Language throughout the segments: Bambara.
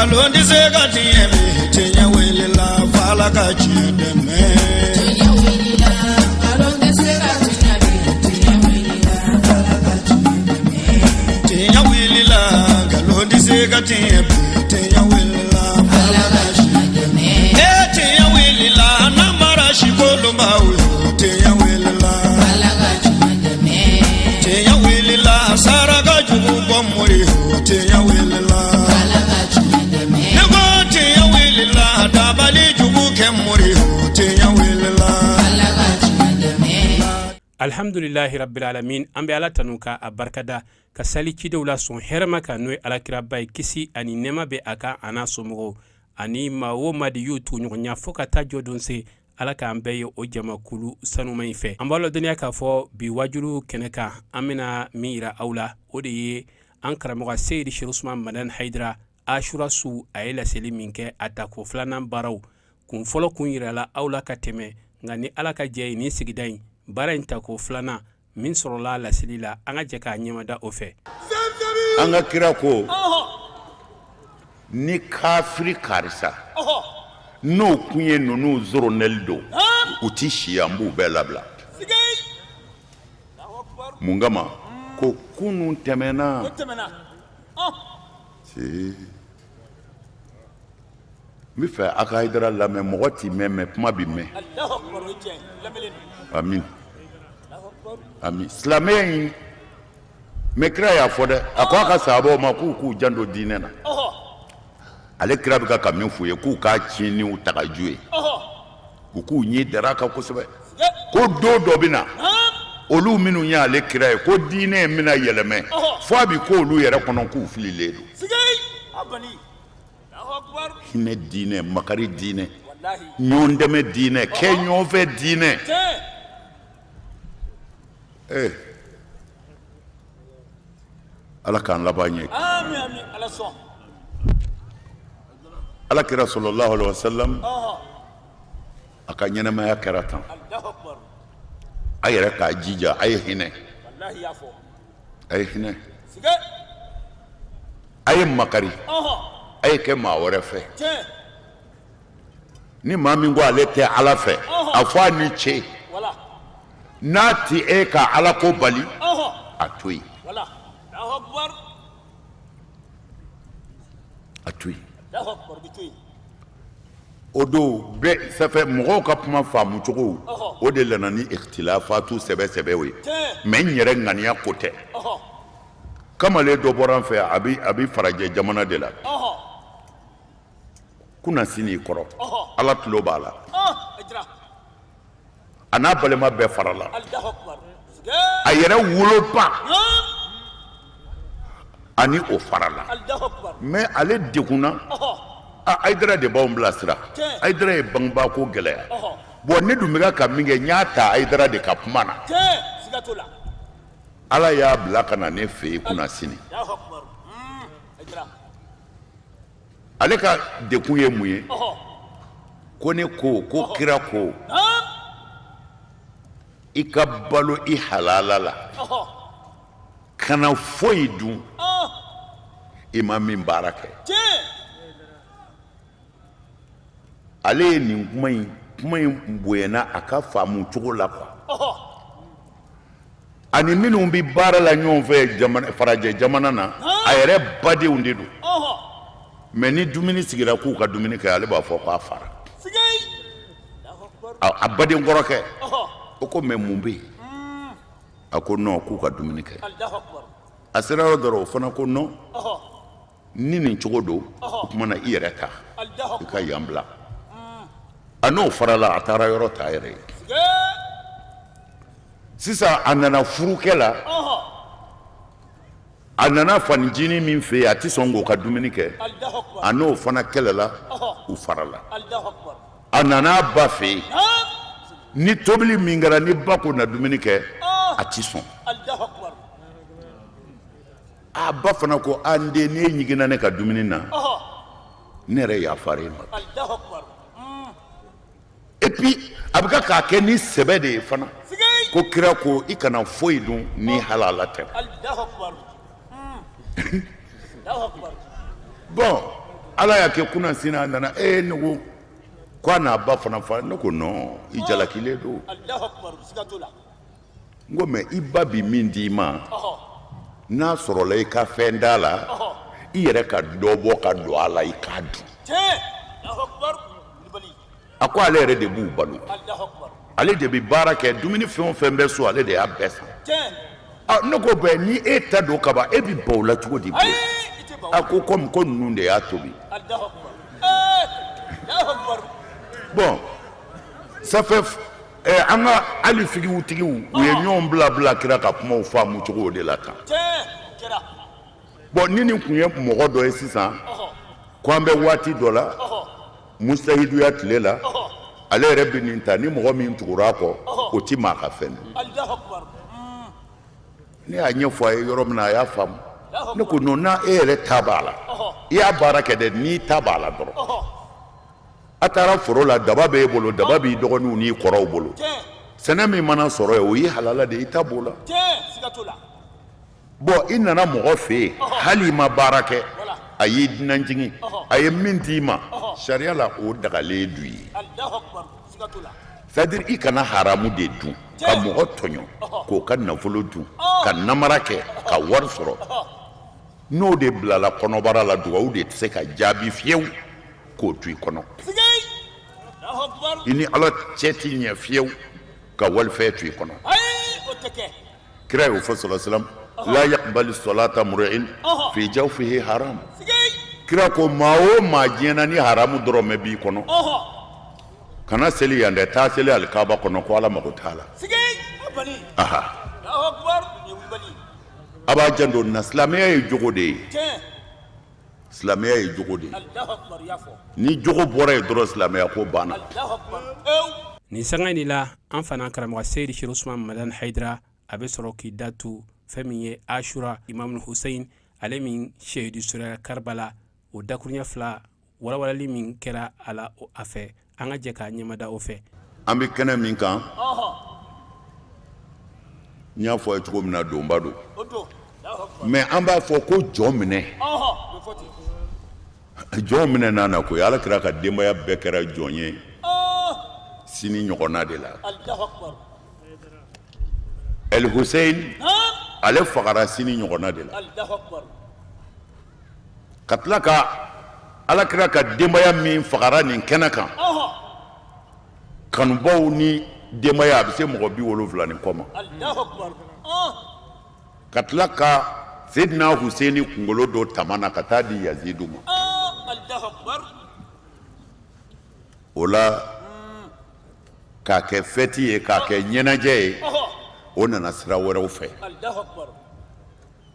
ngalon di se ka tiye me tinya wele la fala ka chide me tinya wele la ngalon di se ka tiye me tinya wele la fala ka chide me tinya wele la ngalon di se ka tiye me tinya wele la fala ka chide me tinya wele la namara shikolo mawe tinya wele la fala ka chide me tinya wele la saraka jugu bomori tinya wele la alhamdulillahi rabbil alamin ambe ala tanuka abarkada ka sali kidew la son herma ka noy alakira bay kisi ani nema be aka ana somo ani mawo madi yutu nyonya foka ta jodon se alaka ambe o jama kulu sanu may fe ambalo dunya ka fo bi wajulu keneka amina mira aula odi an karamoga seydi Cheikh Ousmane Madan Haidara ashura su ayela seliminke atako flanan baraw kun folo kun yirala aula ka teme ngani alaka jey ni sigidain bara intako flana min sorola la silila anga jeka nyamada ofe anga kirako ni kafiri karisa no kunye nonu zoro neldo uti shiyambu belabla mungama ko kunu temena si mi fa aka Haidara la me mogoti me kuma bi me amin amin islamen me kira ya fode akwa ka sabo ma ku jando dinena ale kira bi ka min fuye ku ka chini utakajue ku nyi daraka kusebe ko do bina olu minu nya ale kira ko dine mina yeleme fo abi ko olu yere kono ku filile do abani Allahu akbar hine dine makari dine wallahi nyondeme dine kenyo ve dine ala kan labanye amin amin ala son ala kira sallallahu alaihi wasallam aka nyana ma yakaratan Allahu akbar ayere ka jija ay hine wallahi yafo ay hine sige ay makari ay ke ma wore fe ni mami ngo alete ala fe afwa ni che wala nati eka ala ko bali atui wala Allahu akbar atui Allahu akbar bitui odo be ça fait mo ka puma famu chogo o de lana ni ikhtilafatu sebe we men yere ngania kote kama le do boran fe abi faraje jamana de la kuna sini koro ala tulo bala ana balema be farala Allahu akbar ayere wulo pa ani o farala Allahu akbar mais ale dekuna Haidara de baum blasra Haidara e bangba ko gele bo ne dumiga ka minge nyata Haidara de kapmana sigatola ala ya blakana ne fe kuna sini Allahu akbar Haidara ale ka dekuye muye ko ne ko kira ko ikabalo I halalala kana foidu imam baraka ale ni kuma mboyena aka famu cogo la kwa ani minnu bi baara la ɲɔgɔn fɛ jamana faraje jamana na a yɛrɛ badenw de don mais ni dumuni sigira k'u ka dumuni kɛ ale b'a fɔ k'a fara a baden kɔrɔkɛ o ko mais mun bɛ yen a ko non k'u ka dumuni kɛ a sera yɔrɔ dɔrɔn o fana ko non ni nin cogo don o kumana I yɛrɛ ta I ka yan bila a n'o farala a taara yɔrɔ ta yɛrɛ ye sisan a nana furukɛ la a nana fanicinin min fɛ yen a tɛ sɔn k'o ka dumuni kɛ a n'o fana kɛlɛla u farala a nana ba fɛ yen ni tobili min kɛra ni ba ko na dumuni kɛ a tɛ sɔn a ba fana ko an den ne ɲiginna ne ka dumuni na ne yɛrɛ yafara e ma et puis a bɛ k'a kɛ ni sɛbɛ de ye fana ko kira ko I kana foyi dun ni halala tɛ bon ala y'a kɛ kunna sina a nana ne ko k'a n'a ba fana fa ne ko non i jalakilen don n ko mais i ba bi min d'i ma n'a sɔrɔla i ka fɛn d'a la i yɛrɛ ka dɔ bɔ ka don a la i k'a dun a ko ale yɛrɛ de b'u balo ale de bɛ baara kɛ dumuni fɛn o fɛn bɛ so ale de y'a bɛɛ san ne ko bɛɛ ni e ta don ka ban e bɛ ban o la cogo di bilen a ko komi ko ninnu de y'a tobi bon ça fait an ka hali figitigiw u ye ɲɔgɔn bila kira ka kumaw faamu cogo de la tan bon ni nin kun ye mɔgɔ dɔ ye sisan ko an bɛ waati dɔ la mustahiduya tile la ale yɛrɛ bɛ nin ta ni mɔgɔ min tugura a kɔ o ti maa ka fɛn ne y'a ɲɛfɔ a ye yɔrɔ min na a y'a faamu ne ko non n'a e yɛrɛ ta b'a la i y'a baara kɛ dɛ n'i ta b'a la dɔrɔn a taara foro la daba b'e bolo daba b'i dɔgɔninw n'i kɔrɔw bolo sɛnɛ min mana sɔrɔ yen o y'i halala de i ta b'o la bon i nana mɔgɔ fɛ yen hali i ma baara kɛ a y'i dunan jigin a ye min d'i ma sariya la o dagalen du ye c'est-à-dire i kana haramu de dun ka mɔgɔ tɔɲɔ k'o ka nafolo dun ka namara kɛ ka wari sɔrɔ n'o de bilala kɔnɔbara la dugawu de tɛ se ka jaabi fiyewu k'o to i kɔnɔ i ni ala cɛ t'i ɲɛ fiyewu ka walifɛn to i kɔnɔ kira y'o fɔ sallallahu alaihi wasallam la yaqbalu salata mur'in fi jawfihi haram kira ko maa o maa diɲɛna ni haramu dɔrɔn b'i kɔnɔ kana seli yan dɛ taa seli alikaba kɔnɔ ko ala mago t'a la a b'a janto na silamɛya ye jogo de ye silamɛya ye jogo de ye ni jogo bɔra yen dɔrɔn silamɛya ko banna nin sanga in la an fana karamɔgɔ seyidi sheikh usman madan haidara a bɛ sɔrɔ k'i da tu fɛn min ye ashura imam hussein ale min shehidu sɔrɔla karbala o dakuruɲɛ fila walawalali min kɛra a la a fɛ an ka jɛ k'a ɲɛmada o fɛ an bɛ kɛnɛ min kan n y'a fɔ a ye cogo min na donba don mais an b'a fɔ ko jɔn minɛ jɔn minɛ n'a na koyi ala kira ka denbaya bɛɛ kɛra jɔn ye sini ɲɔgɔnna de la El Hussein ale fagara sini ɲɔgɔnna de la ka tila ka ala kira ka denbaya min fagara nin kɛnɛ kan kanubaw ni denbaya a bɛ se mɔgɔ 70 ni kɔ ma ka tila ka Seydina Huseini kunkolo dɔ tama na ka taa di Yazidu ma o la k'a kɛ fɛti ye k'a kɛ ɲɛnajɛ ye o nana sira wɛrɛw fɛ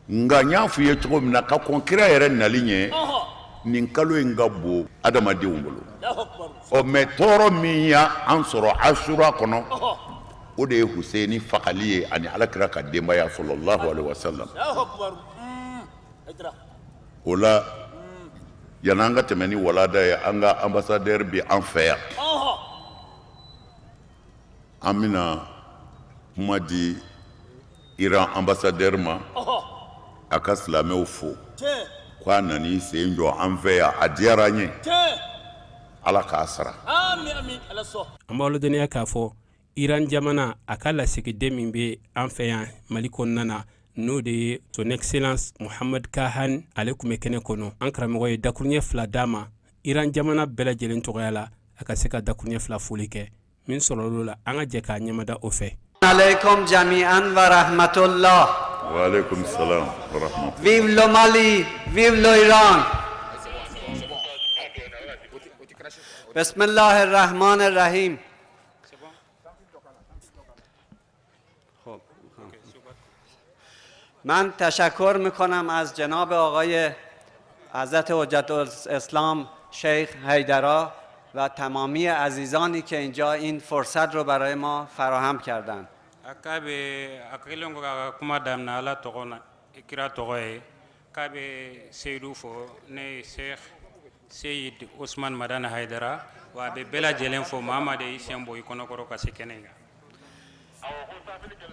nka n y'a f'i ye cogo min na ka kɔn kira yɛrɛ nali ɲɛ nin kalo in ka bon adamadenw bolo mais tɔɔrɔ min y'an sɔrɔ Ashura kɔnɔ o de ye Huseini fagali ye ani alakira ka denbaya sallallahu alaihi wasallam o la yanni an ka tɛmɛ ni walada ye an ka ambassadeur bi an fɛ yan an bɛna kuma di Iran ambassadeur ma a ka silamɛw fo ko a nani sen jɔ an fɛ yan a diyara n ye ala k'a sara an b'aw ladɔnniya k'a fɔ Iran jamana a ka lasigiden min bɛ an fɛ yan Mali kɔnɔna na n'o de ye son excellence Muhammad Kahan ale tun bɛ kɛnɛ kɔnɔ an karamɔgɔ ye dakuruɲɛ 2 d'a ma Iran jamana bɛɛ lajɛlen tɔgɔya la a ka se ka dakuruɲɛ 2 foli kɛ min sɔrɔl'o la an ka jɛ k'a ɲɛmada o fɛ alaikum jami'an wa rahmatullah wa alaikum salam wa rahmatullah vive le Mali vive le Iran bismillahir rahmanir rahim من تشکر میکنم از جناب آقای حضرت حجت الاسلام شیخ حیدرا و تمامی عزیزانی که اینجا این فرصت رو برای ما فراهم کردند. akabe akilongo ka kuma damna ala togona ikira togoye kabe seydu fo ne Sheikh Seyid Usman Madan Haidara wa be bela jelen fo Muhammad Isembo ikono koro ka sekenenga.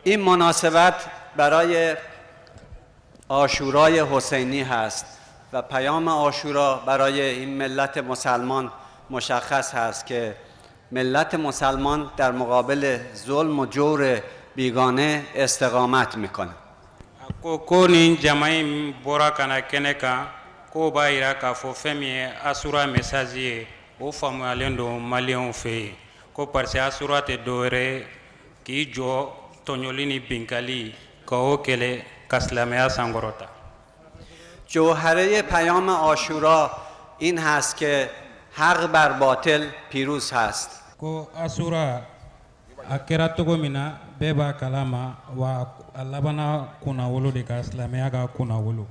این مناسبت برای عاشورای حسینی هست و پیام عاشورا برای این ملت مسلمان مشخص هست که ملت مسلمان در مقابل ظلم و جور بیگانه استقامت میکنه. ko nin jama in bɔra ka na kɛnɛ kan k'o b'a yira k'a fɔ fɛn min ye asura message ye o faamuyalen don maliyɛnw fɛ yen ko parce que asura tɛ dɔwɛrɛ ye k'i jɔ tɔɲɔli ni binkali ka o kɛlɛ ka silamɛya sankɔrɔta. جوهره پیام عاشورا این هست که حق بر باطل پیروز هست. ko asura a kɛra cogo min na bɛɛ b'a kalama wa a labana kunnawolo de ka silamɛya ka kunnawolo.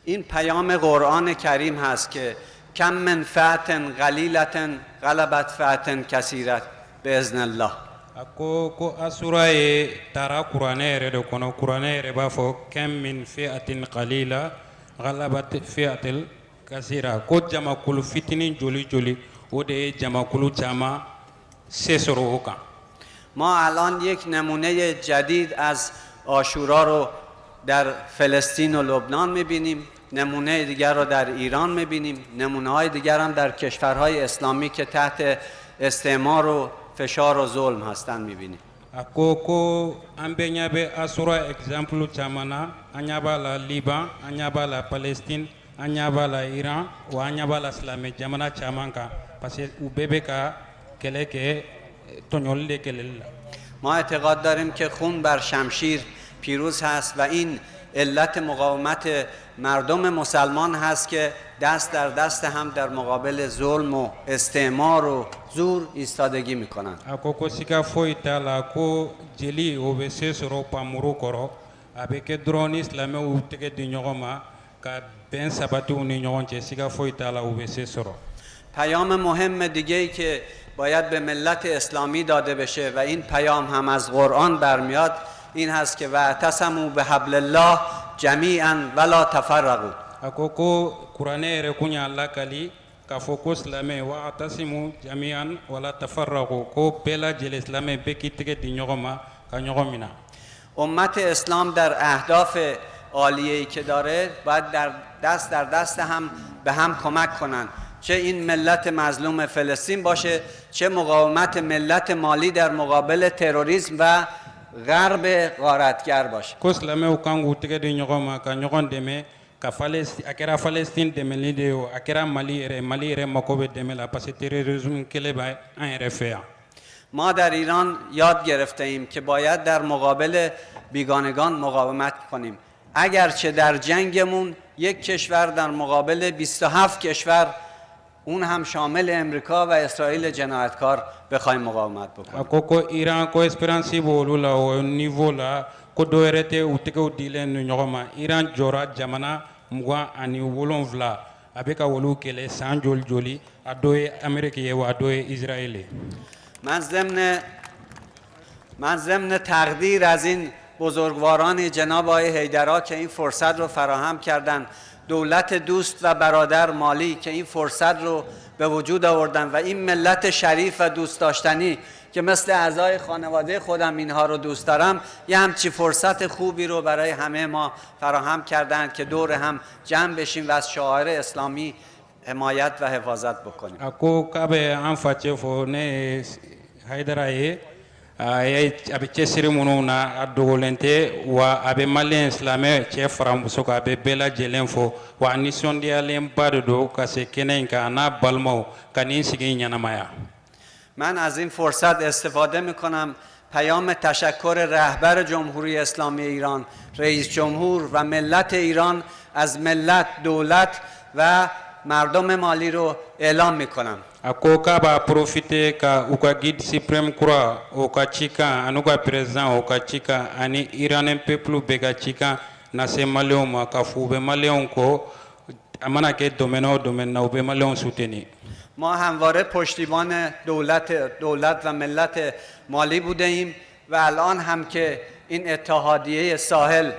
این پیام قرآن کریم هست که کم من فئة قلیلة غلبت فئة کثیرة باذن الله. a ko asura ye taara kuranɛ yɛrɛ de kɔnɔ kuranɛ yɛrɛ b'a fɔ kam min fi'atin qalila ghalabat fi'atil kasira ko jamakulu fitinin joli joli o de ye jamakulu caman se sɔrɔ o kan. ما الان یک نمونه جدید از عاشورا رو در فلسطین و لبنان میبینیم، نمونه دیگر رو در ایران میبینیم، نمونه های دیگر هم در کشورهای اسلامی که تحت استعمار و فشار و ظلم هستن میبینیم. a ko an bɛ ɲɛ bɛ asura exemple caman na an ɲɛ b'a la liban an ɲɛ b'a la palestine an ɲɛ b'a la iran wa an ɲɛ b'a la silamɛ jamana caman kan parce que u bɛɛ bɛ ka kɛlɛ kɛ tɔɲɔli de kɛlɛli la. ما اعتقاد داریم که خون بر شمشیر پیروز هست و این علت مقاومت مردم مسلمان هست که دست در دست هم در مقابل ظلم و استعمار و زور ایستادگی میکنن. a ko sika foyi t'a la ko jeli o bɛ se sɔrɔ pamuru kɔrɔ a bɛ kɛ dɔrɔn ni silamɛw tɛgɛ di ɲɔgɔn ma ka bɛn sabati u ni ɲɔgɔn cɛ sika foyi t'a la u bɛ se sɔrɔ. پیام مهم دیگه ای که باید به ملت اسلامی داده بشه و این پیام هم از قرآن برمیاد این هست که واعتصموا بحبل الله جمیعا ولا تفرقوا. a ko kuranɛ yɛrɛ kun y'a lakali k'a fɔ ko silamɛ wa'tasimu jami'an wala tafarraqu ko bɛɛ lajɛlen silamɛ bɛɛ k'i tɛgɛ di ɲɔgɔn ma ka ɲɔgɔn minɛ. امت اسلام در اهداف عالیه‌ای که داره باید در دست هم به هم کمک کنن، چه این ملت مظلوم فلسطین باشه چه مقاومت ملت مالی در مقابل تروریسم و غرب غارتگر باشه. ko silamɛw kan k'u tɛgɛ di ɲɔgɔn ma ka ɲɔgɔn dɛmɛ ka a kɛra palestine dɛmɛli de ye o a kɛra mali yɛrɛ mako bɛ dɛmɛ la parce que terrorisme kɛlɛ bɛ an yɛrɛ fɛ yan. ما در ایران یاد گرفته ایم که باید در مقابل بیگانگان مقاومت کنیم، اگرچه در جنگمون یک کشور در مقابل 27 کشور اون هم شامل امریکا و اسرائیل جنایتکار بخوایم مقاومت بکنیم. ko iran ko esperance b'olu la o niveau la ko dɔ yɛrɛ tɛ u tɛgɛw dilen ni ɲɔgɔn ma iran jɔra jamana 27 a bɛ ka olu kɛlɛ san joli joli a dɔ ye ameriki ye wa a dɔ ye israel ye. من ضمن تقدیر از این بزرگواران جناب آقای حیدرا که این فرصت رو فراهم کردن، دولت دوست و برادر مالی که این فرصت رو به وجود آوردن و این ملت شریف و دوست داشتنی که مثل اعضای خانواده خودم اینها رو دوست دارم، یه همچی فرصت خوبی رو برای همه ما فراهم کردن که دور هم جمع بشیم و از شعائر اسلامی حمایت و حفاظت بکنیم. a ko k'a bɛ an facɛ fɔ ne ye hayidara ye a bɛ cɛsiri minnu na a dogolen tɛ wa a bɛ maliyɛn silamɛ cɛ fara muso kan a bɛ bɛɛ lajɛlen fɔ wa a nisɔndiyalenba de don ka se kɛnɛ in kan a n'a balimaw ka nin sigi ɲɛnamaya. من از این فرصت استفاده میکنم پیام تشکر رهبر جمهوری اسلامی ایران، رئیس جمهور و ملت ایران از ملت، دولت و مردم مالی رو اعلام میکنم. a ko k'a b'a profiter ka u ka guide suprême kura o ka cikan ani u ka président o ka cikan ani iranien peuple bɛɛ ka cikan na se maliyɛnw ma k'a fɔ u bɛ maliyɛnw kɔ a mana kɛ domaine o domaine na u bɛ maliyɛnw soutenir. ما همواره پشتیبان دولت و ملت مالی بوده ایم و الان هم که این اتحادیه ساحل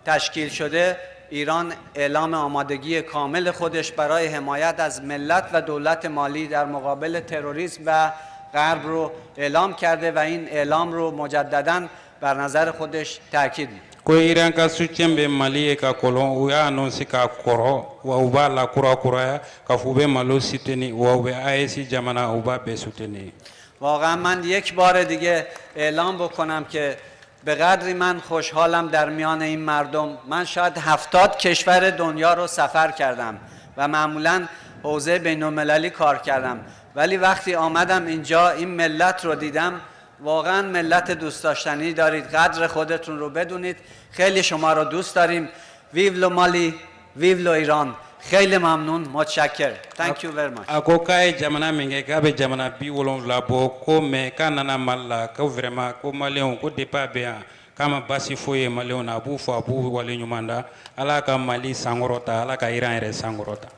تشکیل شده، ایران اعلام آمادگی کامل خودش برای حمایت از ملت و دولت مالی در مقابل تروریسم و غرب رو اعلام کرده و این اعلام رو مجدداً بر نظر خودش تاکید میکنه. ko Iran ka soutien be Mali ka kolon u ya annonce ka koro wa u ba la kura ka fu be malo soutenir wa u be AEC jamana u ba be soutenir. واقعا من یک بار دیگه اعلام بکنم که به قدری من خوشحالم در میان این مردم. من شاید 70 کشور دنیا رو سفر کردم و معمولا حوزه بین المللی کار کردم، ولی وقتی آمدم اینجا این ملت رو دیدم، واقعا ملت دوست داشتنی دارید. قدر خودتون رو بدونید. خیلی شما رو دوست داریم. ویولو مالی، ویولو ایران. خیلی ممنون، متشکر. Thank you very much. ako kai jamana minge ka be jamana bi wolon labo ko me kanana malla ko vraiment ko malion ko depa be kama basi foye malion abu fo abu wali nyumanda ala ka Mali sangorota ala ka Iran re sangorota.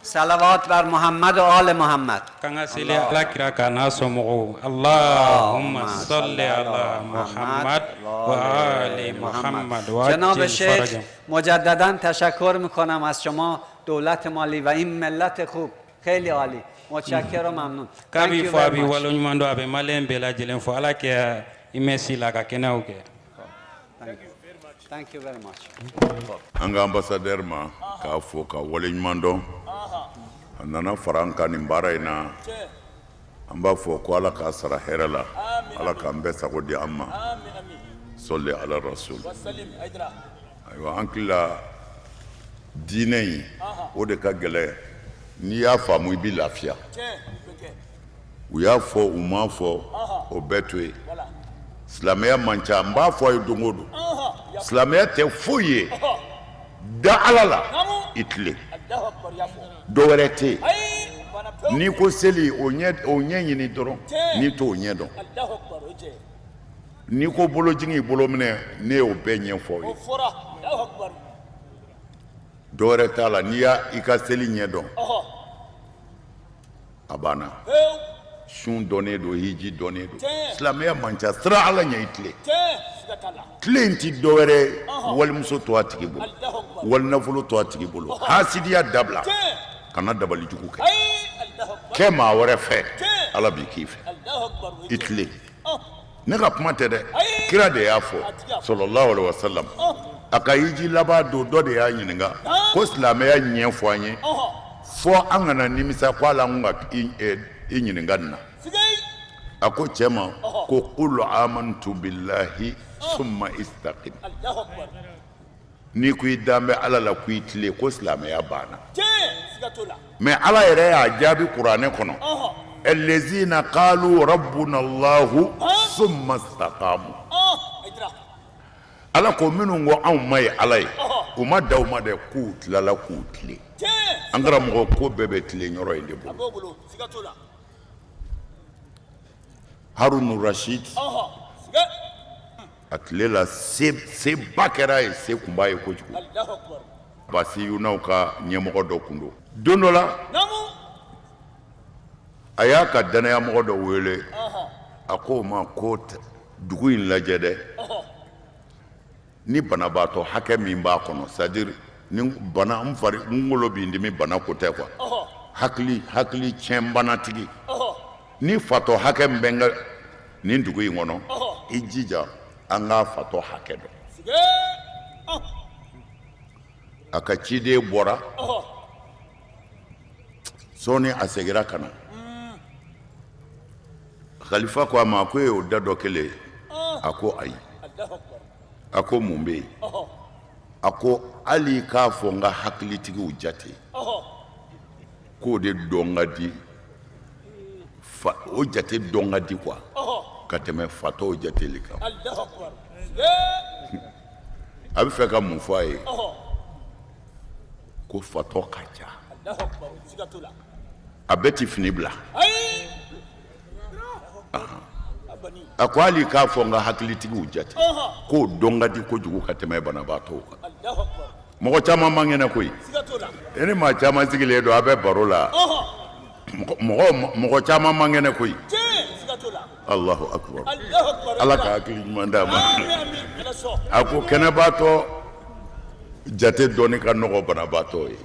صلوات بر محمد و آل محمد. kanga sele ala kira kana somo Allahumma salli ala Muhammad wa ali Muhammad wa جناب ajil شیخ farajam. مجددا تشکر میکنم از شما دولت مالی و این ملت خوب. خیلی عالی. متشکر و ممنون. Thank kabi you fo very abi much. walo nyumando abe malen bela jelen fo ala ke imesi la ka kenao ke. Thank you very much. an ka ambassadeur ma k'a fo ka waleɲuman dɔn a nana fara an kan nin baara in na an b'a fɔ ko ala k'a sara hɛrɛ la ala k'an bɛɛ sago di an ma sɔli ala rasul ayiwa an hakili diinɛ in o de ka gɛlɛn n'i y'a faamu i bɛ lafiya u y'a fɔ u m'a fɔ o bɛɛ to yen silamɛya man ca n b'a fɔ a ye don o don silamɛya tɛ foyi ye da ala la i tile dɔ wɛrɛ tɛ yen n'i ko seli o ɲɛ ɲini dɔrɔn n'i t'o ɲɛ dɔn n'i ko bolojigin i bolo minɛ ne y'o bɛɛ ɲɛfɔ aw ye dɔ wɛrɛ t'a la n'i y'a i ka seli ɲɛ dɔn a banna sun dɔnnen don hiji dɔnnen don silamɛya man ca sira ala ɲɛ i tile tile in ti dɔ wɛrɛ walimuso to a tigi bolo walinafolo to a tigi bolo hasidiya dabila kana dabalijugu kɛ kɛ maa wɛrɛ fɛ ala b'i k'i fɛ i tile ne ka kuma tɛ dɛ kira de y'a fɔ sallallahu alaihi wasallam a ka hiji laban don dɔ de y'a ɲininka ko silamɛya ɲɛ fɔ an ye fɔ an kana nimisa ko ala an ka i ɲininka nin na a ko cɛ ma ko qul amantu billahi summa istaqim n'i ko i dan bɛ ala la ko i tile ko silamɛya banna mɛ ala yɛrɛ y'a jaabi kuranɛ kɔnɔ allazina qalu rabbuna allahu summa istaqamu ala ko minnu ko anw ma ye ala ye u ma da u ma dɛ k'u tilala k'u tile an karamɔgɔ ko bɛɛ bɛ tile yɔrɔ in de bolo Harun Rashid a tile la seba kɛra ye se kunba ye kojugu Basiyu n'aw ka ɲɛmɔgɔ dɔ kun don don dɔ la a y'a ka danayamɔgɔ dɔ wele a ko o ma ko dugu in lajɛ dɛ ni banabaatɔ hakɛ min b'a kɔnɔ c'est-à-dire ni bana n ngolo b'i dimi bana ko tɛ quoi hakili tiɲɛ banatigi ni fatɔ hakɛ min bɛ n ka nin dugu in kɔnɔ i jija an k'a fatɔ hakɛ dɔn a ka ciden bɔra sɔɔni a segira ka na Khalifa ko a ma ko e y'o da dɔ kelen a ko ayi a ko mun bɛ yen a ko hali k'a fɔ n ka hakilitigiw jate k'o de dɔn ka di o jate dɔn ka di quoi ka tɛmɛ fatɔw jateli kan a bɛ fɛ ka mun fɔ a ye ko fatɔ ka ca a bɛɛ ti fini bila a ko hali k'a fɔ n ka hakilitigiw jate k'o dɔn ka di kojugu ka tɛmɛ banabaatɔw kan mɔgɔ caman man kɛnɛ koyi e ni maa caman sigilen don a bɛ baro la mɔgɔ caman man kɛnɛ koyi Allahu akbar ala ka hakili ɲuman d'a ma a ko kɛnɛbaatɔ jate dɔɔni ka nɔgɔ banabaatɔ ye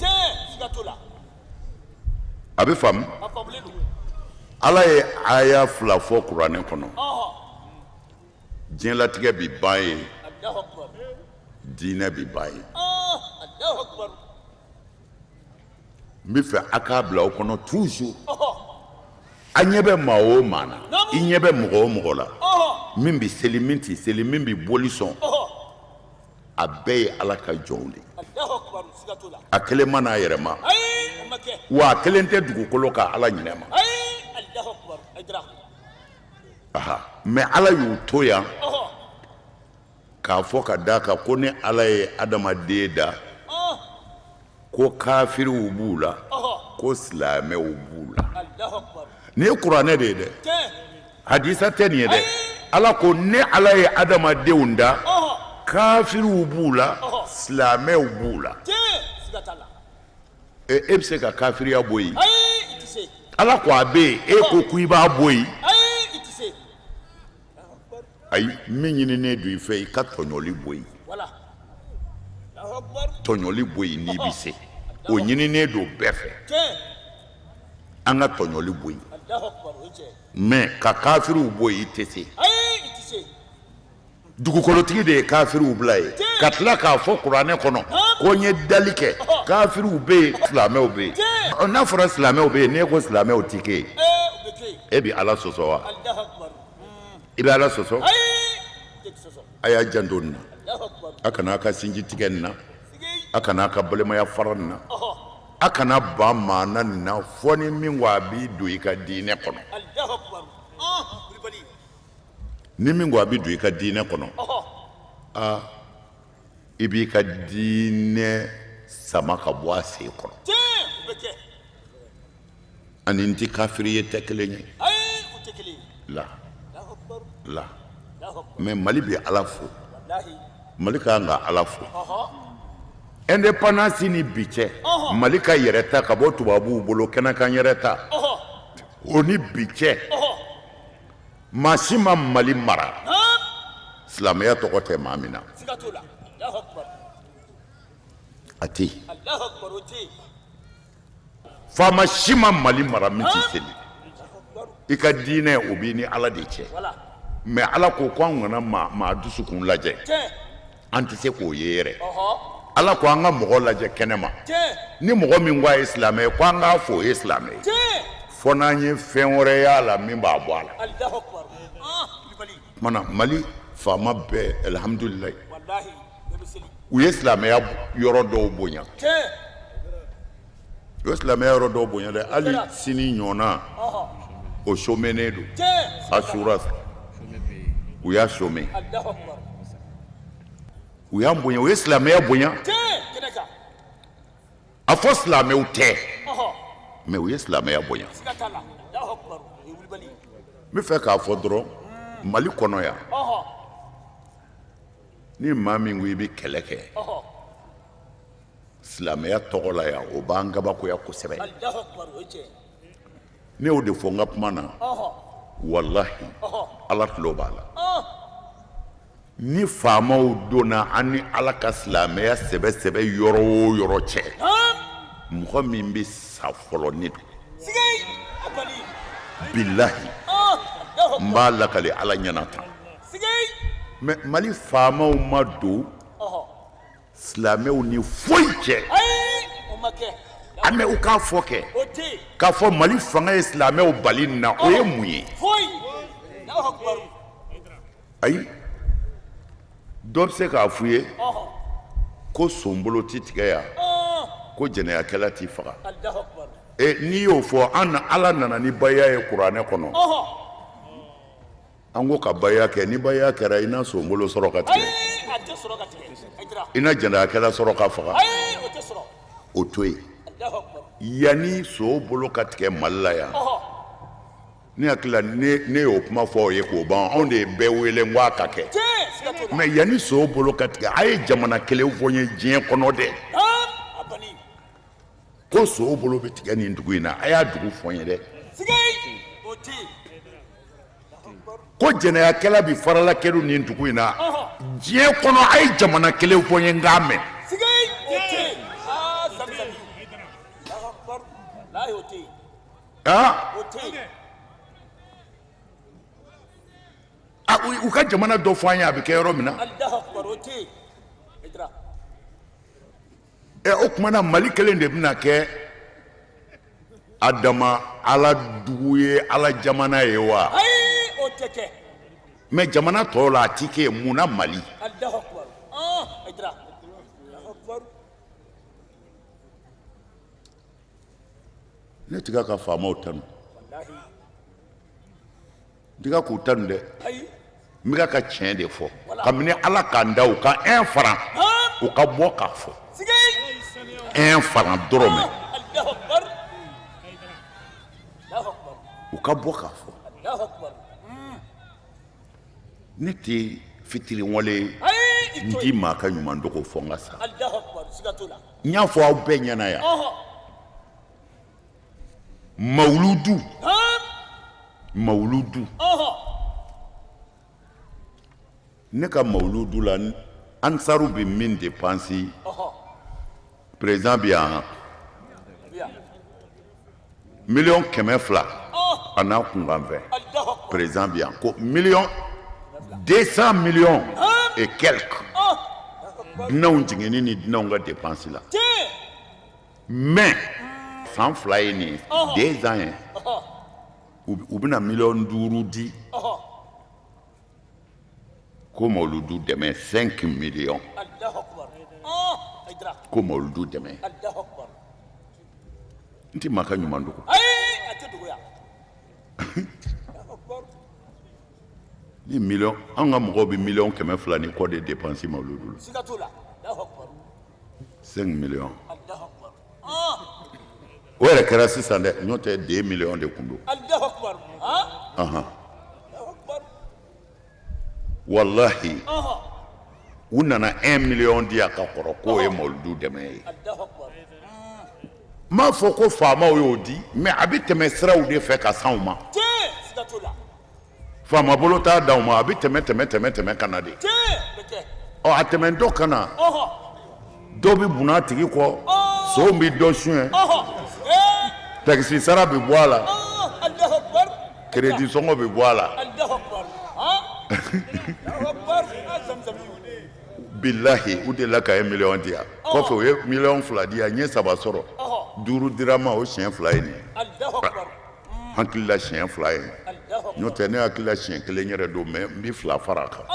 a bɛ faamu ala ye aya fila fɔ kuranɛ kɔnɔ diɲɛlatigɛ bi ban ye Allahu Akbar. diinɛ bi ban ye Allahu Akbar. n bɛ fɛ a k'a bila aw kɔnɔ toujours a ɲɛ bɛ maa o maa na i ɲɛ bɛ mɔgɔ o mɔgɔ la min bɛ seli min tɛ seli min bɛ boli sɔn a bɛɛ ye ala ka jɔnw de ye Allahu Akbar. Siga t'o la. a kelen ma n'a yɛrɛ ma Ayi, o ma kɛ. wa a kelen tɛ dugukolo ka ala ɲinɛ ma Ayi, Allahu Akbar. Ayi, aha mɛ ala y'u to yan k'a fɔ ka d'a kan ko ni ala ye adamaden da ko kafiriw b'u la ko silamɛw b'u la Allahu Akbar. nin ye kuranɛ de ye dɛ Tiɲɛ. hadisa tɛ nin ye dɛ ala ko ni ala ye adamadenw da kafiriw b'u la silamɛw b'u la Tiɲɛ. Siga t'a la. e bɛ se ka kafiriya bɔ yen Ayi, i tɛ se. ala ko a bɛ yen e ko k'i b'a bɔ yen Ayi, i tɛ se. ayi min ɲininen don i fɛ i ka tɔɲɔli bɔ yen Voilà. Allahu Akbar. tɔɲɔli bɔ yen n'i bɛ se o ɲininen don bɛɛ fɛ Tiɲɛ. an ka tɔɲɔli bɔ yen Allahu Akbar. O ye tiɲɛ. mɛ ka kafiriw bɔ yen i tɛ se Ayi, i tɛ se. dugukolotigi de ye kafiriw bila ye ka tila k'a fɔ kuranɛ kɔnɔ ko n ye dali kɛ kafiriw bɛ yen silamɛw bɛ yen n'a fɔra silamɛw bɛ yen n'e ko silamɛw tɛ kɛ yen O bɛ kɛ yen. e bɛ ala sɔsɔ wa Allahu Akbar. i bɛ ala sɔsɔ Ayi, i tɛ sɔsɔ. a y'a janto nin na Allahu Akbar. a kana a ka sinji tigɛ nin na Sigi. a kana a ka balimaya fara nin na a kana ban maa na nin na fɔ ni min ko a b'i don i ka diinɛ kɔnɔ Allahu Akbar. Kulibali. ni min ko a bɛ don i ka diinɛ kɔnɔ i b'i ka diinɛ sama ka bɔ a sen kɔrɔ Tiɲɛ. O bɛ kɛ. ani n tɛ kafiri ye tɛ kelen ye Ayi, o tɛ kelen ye. la Allahu Akbar. la Allahu Akbar. mɛ mali bɛ ala fo Wallahi. mali ka kan ka ala fo indépendance ni bi cɛ mali ka yɛrɛ ta ka bɔ tubabuw bolo kɛnɛ kan yɛrɛ ta o ni bi cɛ maa si ma mali mara silamɛya tɔgɔ tɛ maa min na Siga t'o la. Allahu Akbar. a tɛ yen Allahu Akbar. O tɛ yen. faama si ma mali mara min tɛ seli i ka diinɛ o b'i ni ala de cɛ Voilà. mɛ ala ko k'an kana maa dusukun lajɛ Tiɲɛ. an tɛ se k'o ye yɛrɛ ala ko an ka mɔgɔ lajɛ kɛnɛma Tiɲɛ. ni mɔgɔ min ko a ye silamɛ ye ko an k'a fɔ o ye silamɛ ye Tiɲɛ. fɔ n'an ye fɛn wɛrɛ y'a la min b'a bɔ a la Allahu Akbar. Kulibali. mana mali faama bɛɛ alihamudulilayi Wallahi. Bɛɛ bɛ seli. u ye silamɛya yɔrɔ dɔw bonya Tiɲɛ. u ye silamɛya yɔrɔ dɔw bonya dɛ hali sini ɲɔgɔnna o somenen don Tiɲɛ. asura u y'a some Allahu Akbar. u y'an bonya u ye silamɛya bonya Tiɲɛ. Kɛnɛ kan. a fɔ silamɛw tɛ mɛ u ye silamɛya bonya Siga t'a la. Allahu Akbar. O ye wulibali. n bɛ fɛ k'a fɔ dɔrɔn mali kɔnɔ yan ni maa min ko i bɛ kɛlɛ kɛ silamɛya tɔgɔ la yan o b'an kabakoya kosɛbɛ Allahu Akbar. O ye tiɲɛ. ne y'o de fɔ n ka kuma na walahi ala tulo b'a la ni faamaw donna an ni ala ka silamɛya sɛbɛ yɔrɔ o yɔrɔ cɛ mɔgɔ min bɛ sa fɔlɔ ne don Sigi. Abali. bilahi Allahu n b'a lakale ala ɲɛna tan Sigi. mɛ mali faamaw ma don silamɛw ni foyi cɛ Ayi, o ma kɛ. an bɛ u k'a fɔ kɛ O tɛ yen. k'a fɔ mali fanga ye silamɛw bali nin na o ye mun ye Foyi. Allahu Akbar. ayi dɔ bɛ se k'a f'u ye ko sonbolo tɛ tigɛ yan ko jɛnɛyakɛla t'i faga Allahu Akbar. n'i y'o fɔ ala nana ni baya ye kuranɛ kɔnɔ an ko ka baya kɛ ni baya kɛra i na sonbolo sɔrɔ ka tigɛ Ayi, a tɛ sɔrɔ ka tigɛ. Ayidara. i na jɛnɛyakɛla sɔrɔ ka faga Ayi, o tɛ sɔrɔ. o to yen Allahu Akbar. yanni so bolo ka tigɛ mali la yan ne hakili la ne y'o kuma fɔ o ye k'o ban anw de ye bɛɛ wele n ko a ka kɛ Tiɲɛ. Siga t'o la. mɛ yanni so bolo ka tigɛ a ye jamana kelen fɔ n ye diɲɛ kɔnɔ dɛ A bani. ko so bolo bɛ tigɛ nin dugu in na a y'a dugu fɔ n ye dɛ Sigi. O tɛ yen. ko jɛnɛyakɛla bi farala kɛlu nin dugu in na diɲɛ kɔnɔ a ye jamana kelen fɔ n ye n k'a mɛn Sigi. O tɛ yen. Zami. Allahu Akbar. Lahi o tɛ yen. O tɛ yen. u ka jamana dɔ fɔ an ye a bɛ kɛ yɔrɔ min na o kumana Mali kelen de bɛna kɛ a dama Ala dugu ye Ala jamana ye wa mais jamana tɔw la a ti kɛ mun na Mali ne tiga ka faamaw tanu diga k'u tanu dɛ n bɛ ka tiɲɛ de fɔ kabini Ala k'an da u ka 1 franc u ka bɔ k'a fɔ 1 franc dɔrɔmɛ u ka bɔ k'a fɔ ne tɛ fitiri wale n di maa ka ɲuman dogo fɔ n ka sa n y'a fɔ aw bɛɛ ɲɛna yan mawuludu ne ka mawuludu la ansaru bɛ min dépense président bɛ yan $1,200,000 a n'a kunkan fɛ président bɛ yan ko $200 millions et quelques dunanw jiginni ni dunanw ka dépense la mais san 2 ye nin 2 ans ye u bɛna $500,000 di ko mawuludu dɛmɛ 5 millions ko mawuludu dɛmɛ n tɛ maa ka ɲuman dogo ni million an ka mɔgɔw bɛ $1,200,000 ni kɔ de dépense mawuludu la 5 millions o yɛrɛ kɛra sisan dɛ n'o tɛ 2 millions de tun don wallahi u nana 1 million di a ka kɔrɔ k'o ye mawuludu dɛmɛ ye m'a fɔ ko faamaw y'o di mais a bɛ tɛmɛ siraw de fɛ ka s'anw ma faama bolo t'a d'anw ma a bɛ tɛmɛ ka na de a tɛmɛntɔ ka na dɔ bɛ bunna a tigi kɔ sow bɛ dɔ suɲɛ tagisi sara bɛ bɔ a la crédit sɔngɔ bɛ bɔ a la billahi u delila ka 1 million di yan kɔfɛ u ye $2,000,000 di yan n ye 3 sɔrɔ 5 dira n ma o siɲɛ 2 ye nin ye hakilila siɲɛ 2 ye n'o tɛ ne hakilila siɲɛ 1 yɛrɛ don mais n bɛ 2 fara a kan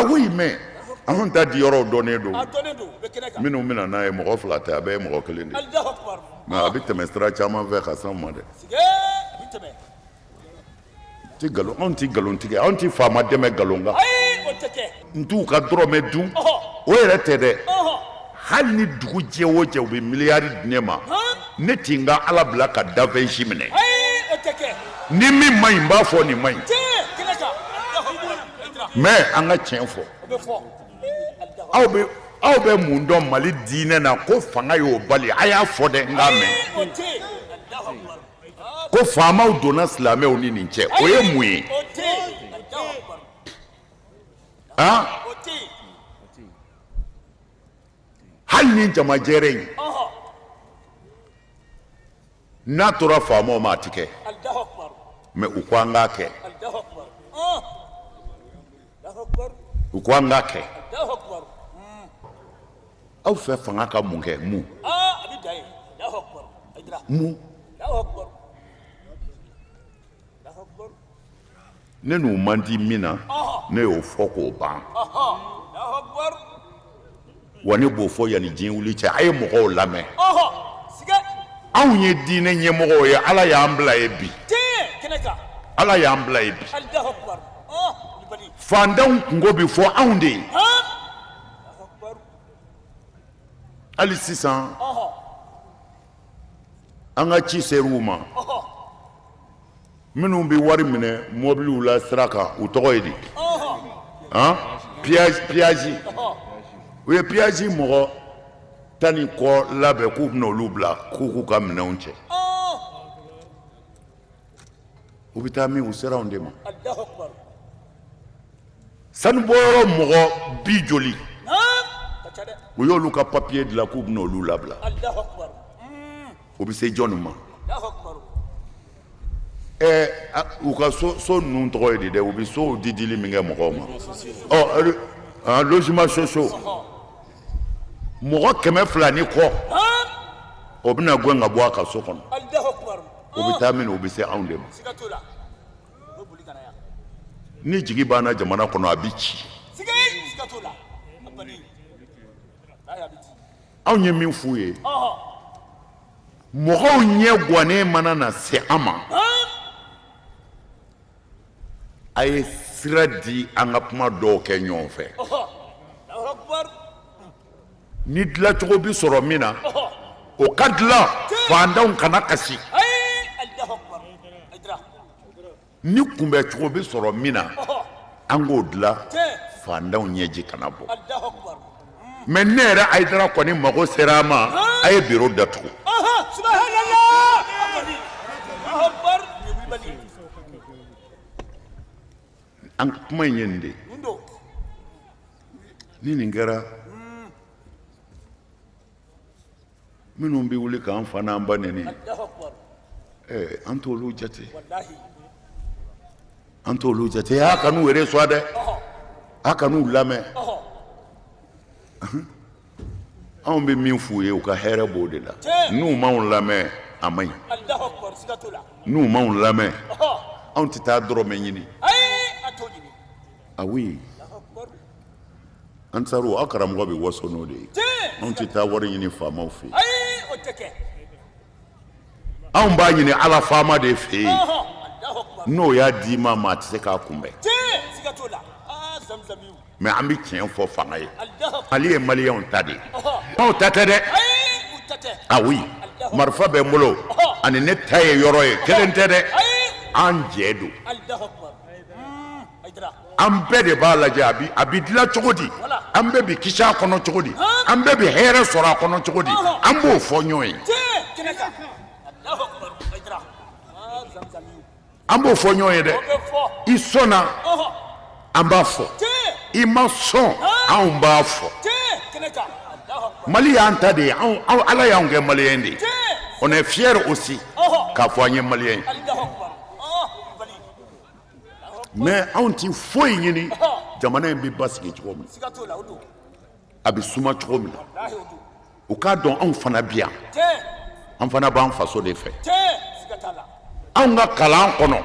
oui mais anw ta di yɔrɔ dɔnnen don minnu bɛna n'a ye mɔgɔ 2 tɛ a bɛɛ ye mɔgɔ 1 de mais a bɛ tɛmɛ sira caman fɛ ka s'anw ma dɛ anw tɛ nkalontigɛ anw tɛ faama dɛmɛ nkalon kan n t'u ka dɔrɔmɛ dun o yɛrɛ tɛ dɛ hali ni dugu jɛ o jɛ u bɛ miliyari di ne ma ne tɛ n ka Ala bila ka dafɛn si minɛ ni min ma ɲi n b'a fɔ nin ma ɲi mais an ka tiɲɛ fɔ aw bɛ mun dɔn Mali diinɛ na ko fanga y'o bali a y'a fɔ dɛ n k'a mɛn ko faamaw donna silamɛw ni nin cɛ o ye mun ye hali ni jamajɛrɛ in n'a tora faamaw ma a ti kɛ mais u ko an k'a kɛ aw fɛ fanga ka mun kɛ mun ne n'u man di min na ne y'o fɔ k'o ban wa ne b'o fɔ yanni diɲɛ wuli cɛ a ye mɔgɔw lamɛn anw ye diinɛ ɲɛmɔgɔw ye Ala y'an bila ye bi fantanw kungo bɛ fɔ anw de ye hali sisan an ka ci ser'u ma minnu bɛ wari minɛ mobiliw la sira kan u tɔgɔ ye di piyazi u ye piyazi mɔgɔ 10 ni kɔ labɛn k'u bɛna olu bila k'u ka minɛnw cɛ u bɛ taa min u sera anw de ma sanubɔyɔrɔ mɔgɔ 50 u y'olu ka papiye dilan k'u bɛna olu labila u bɛ se jɔnni ma u ka so ninnu tɔgɔ ye di dɛ u bɛ sow di dili min kɛ mɔgɔw ma logement sociaux mɔgɔ 200 ni kɔ o bɛna gɛn ka bɔ a ka so kɔnɔ o bɛ taa min o bɛ se anw de ma ni jigi banna jamana kɔnɔ a bɛ ci anw ye min f'u ye mɔgɔw ɲɛ gannen mana na se an ma a ye sira di an ka kuma dɔw kɛ ɲɔgɔn fɛ ni dilancogo bi sɔrɔ min na o ka dilan fantanw kana kasi ni kunbɛcogo bi sɔrɔ min na an k'o dilan fantanw ɲɛji kana bɔ mɛ ne yɛrɛ Hayidara kɔni mago sera a ma a ye biro datugu an kuma in ye nin de ni nin kɛra minnu bɛ wuli k'an fa n'an ba neni an t'olu jate an t'olu jate a ka n'u reçoit dɛ a ka n'u lamɛn anw bɛ min f'u ye u ka hɛrɛ b'o de la n'u m'anw lamɛn a man ɲi n'u m'anw lamɛn anw tɛ taa dɔrɔmɛ ɲini oui an taara aw karamɔgɔ bɛ waso n'o de ye anw tɛ taa wari ɲini faamaw fɛ yen anw b'a ɲini ala faama de fɛ yen n'o y'a d'i ma maa tɛ se k'a kunbɛn mɛ an bɛ tiɲɛ fɔ fanga ye mali ye maliyɛnw ta de ye anw ta tɛ dɛ oui marifa bɛ n bolo ani ne ta ye yɔrɔ ye kelen tɛ dɛ an jɛ don an bɛɛ de b'a lajɛ a bɛ dilan cogo di an bɛɛ bɛ kisi a kɔnɔ cogo di an bɛɛ bɛ hɛrɛ sɔrɔ a kɔnɔ cogo di an b'o fɔ ɲɔgɔn ye an b'o fɔ ɲɔgɔn ye dɛ i sɔnna an b'a fɔ i ma sɔn anw b'a fɔ mali y'an ta de ye ala y'anw kɛ maliyɛn de ye on est fiers aussi k'a fɔ an ye maliyɛn ye mais anw ti foyi ɲini jamana in bɛ basigi cogo min a bɛ suma cogo min na u k'a dɔn anw fana bi yan an fana b'an faso de fɛ anw ka kalan kɔnɔ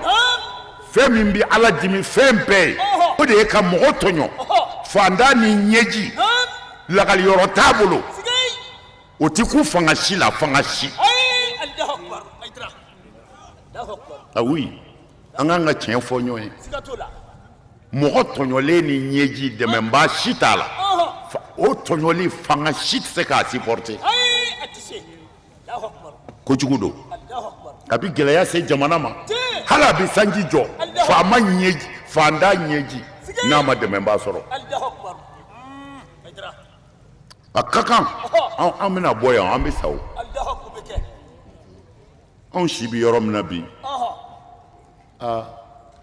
fɛn min bɛ ala dimi fɛn bɛɛ ye o de ye ka mɔgɔ tɔɲɔ fantan ni ɲɛji lakaliyɔrɔ t'a bolo o ti ku fanga si la fanga si oui an k'an ka tiɲɛ fɔ ɲɔgɔn ye mɔgɔ tɔɲɔlen ni ɲɛji dɛmɛbaa si t'a la o tɔɲɔli fanga si tɛ se k'a supporter kojugu don a bɛ gɛlɛya se jamana ma hali a bɛ sanji jɔ faama ɲɛji fantan ɲɛji n'a ma dɛmɛbaa sɔrɔ a ka kan an bɛna bɔ yan an bɛ sa o anw si bɛ yɔrɔ min na bi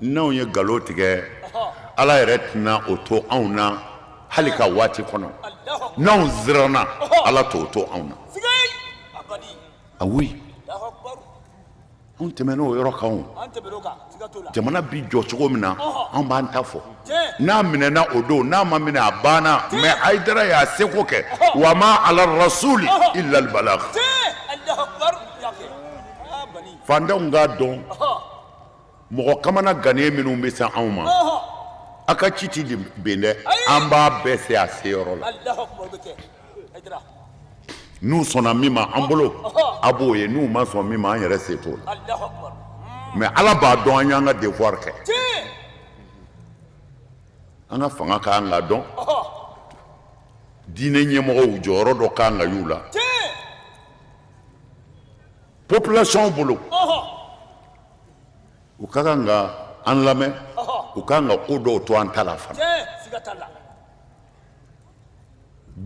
n'anw ye nkalon tigɛ ala yɛrɛ tɛna o to anw na hali ka waati kɔnɔ n'anw siranna ala t'o to anw na oui anw tɛmɛna o yɔrɔ kan o jamana bi jɔ cogo min na an b'an ta fɔ n'a minɛna o don n'a ma minɛ a banna mɛ Hayidara y'a seko kɛ wa ma ala rasuli illa al balagh fantanw k'a dɔn mɔgɔ kamana gannen minnu bɛ se anw ma a ka ci ti ben dɛ an b'a bɛɛ se a seyɔrɔ la n'u sɔnna min ma an bolo a b'o ye n'u ma sɔn min ma an yɛrɛ se t'o la mɛ ala b'a dɔn an y'an ka devoir kɛ an ka fanga k'an ka dɔn diinɛ ɲɛmɔgɔw jɔyɔrɔ dɔ k'an ka y'u la population bolo u ka kan ka an lamɛn u ka kan ka ko dɔw to an ta la fana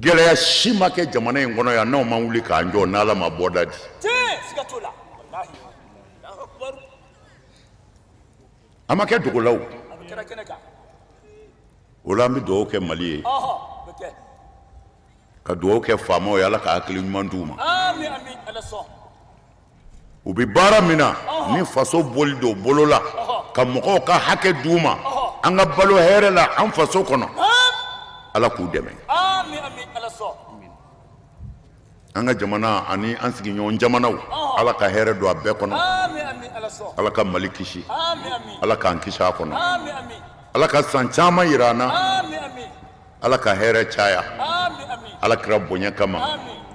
gɛlɛya si ma kɛ jamana in kɔnɔ yan n'aw ma wuli k'an jɔ n'ala ma bɔda di a ma kɛ dogolaw o la an bɛ dugawu kɛ mali ye ka dugawu kɛ faamaw ye ala ka hakili ɲuman d'u ma u bɛ baara min na ni faso boli don bolo la ka mɔgɔw ka hakɛ d'u ma an ka balo hɛrɛ la an faso kɔnɔ ala k'u dɛmɛ an ka jamana ani an sigiɲɔgɔn jamanaw ala ka hɛrɛ don a bɛɛ kɔnɔ ala ka Mali kisi ala k'an kisi a kɔnɔ ala ka san caman yira an na ala ka hɛrɛ caya ala kira bonya kama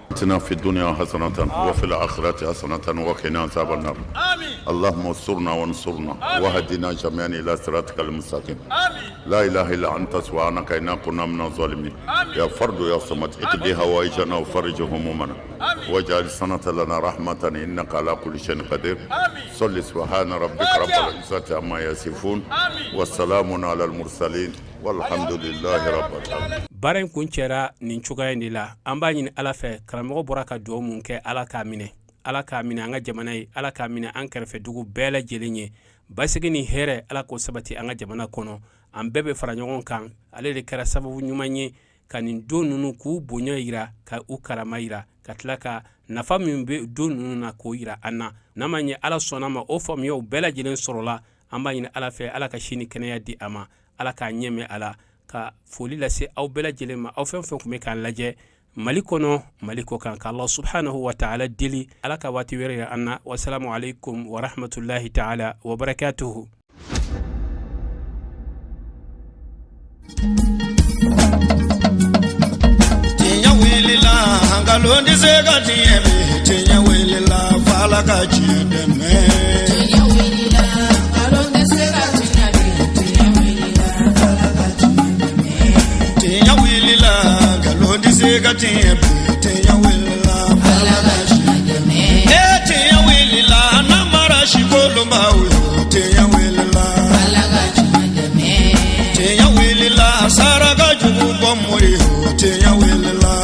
اتنا في الدنيا حسنة وفي الآخرة حسنة وقنا عذاب النار اللهم انصرنا وانصرنا واهدنا جميعا إلى صراطك المستقيم لا إله إلا أنت سبحانك إنا كنا من الظالمين يا فرد يا صمد اقضي هوائجنا وفرج همومنا واجعل سنة لنا رحمة إنك على كل شيء قدير صل سبحان ربك رب العزة عما يصفون والسلام على المرسلين والحمد لله رب العالمين. Baara in kun cɛra nin cogoya in de la an b'a ɲini ala fɛ karamɔgɔ bɔra ka dugawu mun kɛ ala k'a minɛ an ka jamana ye ala k'a minɛ an kɛrɛfɛ dugu bɛɛ lajɛlen ye basigi ni hɛrɛ ala k'o sabati an ka jamana kɔnɔ an bɛɛ bɛ fara ɲɔgɔn kan ale de kɛra sababu ɲuman ye ka nin don ninnu k'u bonya yira ka u karama yira ka tila ka nafa min bɛ don ninnu na k'o yira an na n'a ma ɲɛ ala sɔnna ma o faamuyaw bɛɛ lajɛlen sɔrɔla an b'a ɲini ala fɛ ala ka si ni kɛnɛya di a ma ala k'a ɲɛmɛ a la ka foli lase aw bɛɛ lajɛlen ma aw fɛn fɛn kun bɛ k'an lajɛ Mali kɔnɔ Mali kɔ kan ka Allah subhanahu wa ta'ala deli ala ka waati wɛrɛ yira an na wassalamu alaikum wa rahmatullahi ta'ala wa barakatuhu. Tinya wilila hangalondi sega tinyebe tinya wilila fala ka chideme tinya wilila hangalondi sega tinyebe tinya wilila fala ka chideme tinya wilila hangalondi sega tinyebe tinya wilila fala ka chideme tinya wilila namara shikolomba uyo tinya wilila fala ka chideme tinya wilila saraga jubu bomuri tinya wilila